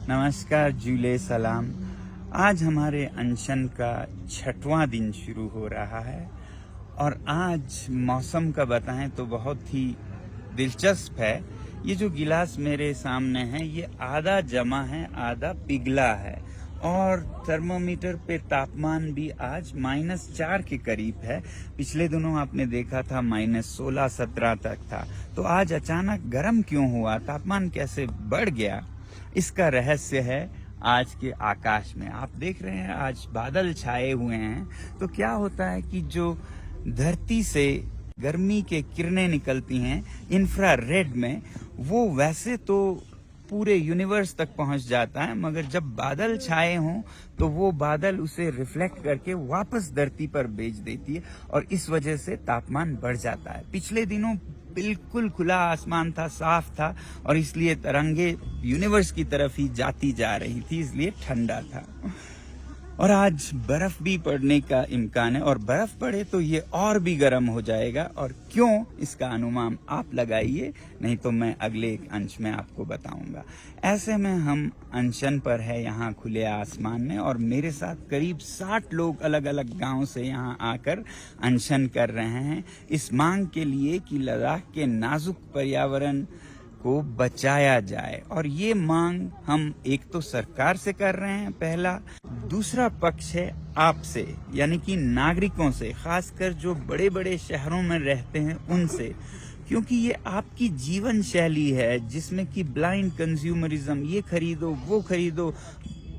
नमस्कार, जुले सलाम। आज हमारे अनशन का 6वां दिन शुरू हो रहा है और आज मौसम का बताएं तो बहुत ही दिलचस्प है। ये जो गिलास मेरे सामने है ये आधा जमा है, आधा पिघला है और थर्मोमीटर पे तापमान भी आज -4 के करीब है। पिछले दिनों आपने देखा था -16-17 तक था। तो आज अचानक गर्म क्यों हुआ, तापमान कैसे बढ़ गया, इसका रहस्य है आज के आकाश में। आप देख रहे हैं आज बादल छाए हुए हैं। तो क्या होता है कि जो धरती से गर्मी के किरणें निकलती हैं इंफ्रारेड में, वो वैसे तो पूरे यूनिवर्स तक पहुंच जाता है, मगर जब बादल छाए हों तो वो बादल उसे रिफ्लेक्ट करके वापस धरती पर भेज देती है और इस वजह से तापमान बढ़ जाता है। पिछले दिनों बिल्कुल खुला आसमान था, साफ था और इसलिए तरंगे यूनिवर्स की तरफ ही जाती जा रही थी, इसलिए ठंडा था। और आज बर्फ भी पड़ने का इम्कान है और बर्फ पड़े तो ये और भी गर्म हो जाएगा। और क्यों, इसका अनुमान आप लगाइए, नहीं तो मैं अगले एक अंश में आपको बताऊंगा। ऐसे में हम अनशन पर है यहाँ खुले आसमान में और मेरे साथ करीब 60 लोग अलग अलग गांव से यहाँ आकर अनशन कर रहे हैं इस मांग के लिए कि लद्दाख के नाजुक पर्यावरण को बचाया जाए। और ये मांग हम एक तो सरकार से कर रहे हैं, पहला। दूसरा पक्ष है आपसे, यानी कि नागरिकों से, खासकर जो बड़े बड़े शहरों में रहते हैं उनसे, क्योंकि ये आपकी जीवन शैली है जिसमें कि ब्लाइंड कंज्यूमरिज्म, ये खरीदो वो खरीदो,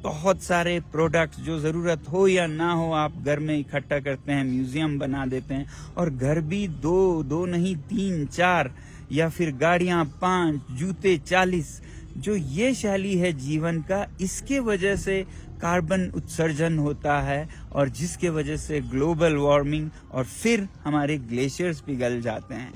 बहुत सारे प्रोडक्ट्स जो ज़रूरत हो या ना हो आप घर में इकट्ठा करते हैं, म्यूजियम बना देते हैं और घर भी दो नहीं 3-4 या फिर गाड़ियां 5, जूते 40। जो ये शैली है जीवन का, इसके वजह से कार्बन उत्सर्जन होता है और जिसके वजह से ग्लोबल वार्मिंग और फिर हमारे ग्लेशियर्स पिघल जाते हैं।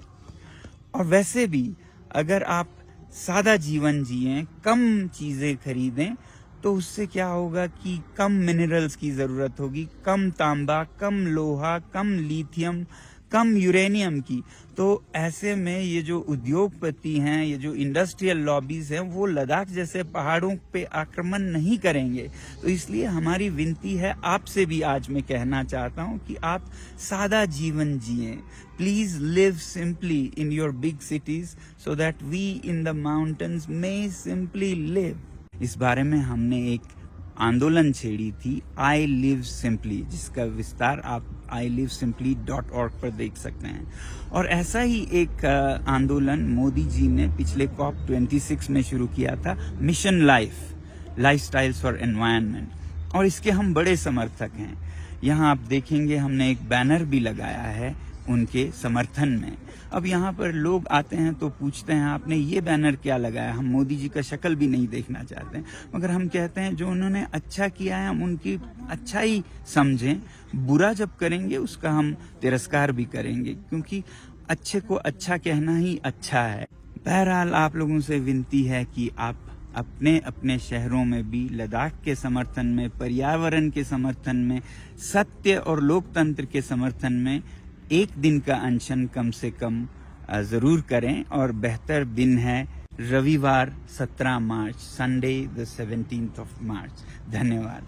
और वैसे भी अगर आप सादा जीवन जिएं, कम चीज़ें खरीदें, तो उससे क्या होगा कि कम मिनरल्स की ज़रूरत होगी, कम तांबा, कम लोहा, कम लिथियम, कम यूरेनियम की। तो ऐसे में ये जो उद्योगपति हैं, ये जो इंडस्ट्रियल लॉबीज हैं, वो लद्दाख जैसे पहाड़ों पे आक्रमण नहीं करेंगे। तो इसलिए हमारी विनती है आपसे भी, आज मैं कहना चाहता हूँ कि आप सादा जीवन जिएं। Please live simply in your big cities so that we in the mountains may simply live. इस बारे में हमने एक आंदोलन छेड़ी थी, आई लिव सिंपली, जिसका विस्तार आप ilivesimply.org पर देख सकते हैं। और ऐसा ही एक आंदोलन मोदी जी ने पिछले COP26 में शुरू किया था, मिशन लाइफस्टाइल्स फॉर एनवायरनमेंट, और इसके हम बड़े समर्थक हैं। यहाँ आप देखेंगे हमने एक बैनर भी लगाया है उनके समर्थन में। अब यहाँ पर लोग आते हैं तो पूछते हैं आपने ये बैनर क्या लगाया। हम मोदी जी का शक्ल भी नहीं देखना चाहते हैं, मगर हम कहते हैं जो उन्होंने अच्छा किया है हम उनकी अच्छाई समझें, बुरा जब करेंगे उसका हम तिरस्कार भी करेंगे, क्योंकि अच्छे को अच्छा कहना ही अच्छा है। बहरहाल आप लोगों से विनती है कि आप अपने अपने शहरों में भी लद्दाख के समर्थन में, पर्यावरण के समर्थन में, सत्य और लोकतंत्र के समर्थन में एक दिन का अनशन कम से कम जरूर करें। और बेहतर दिन है रविवार 17 मार्च, Sunday the 17th of March। धन्यवाद।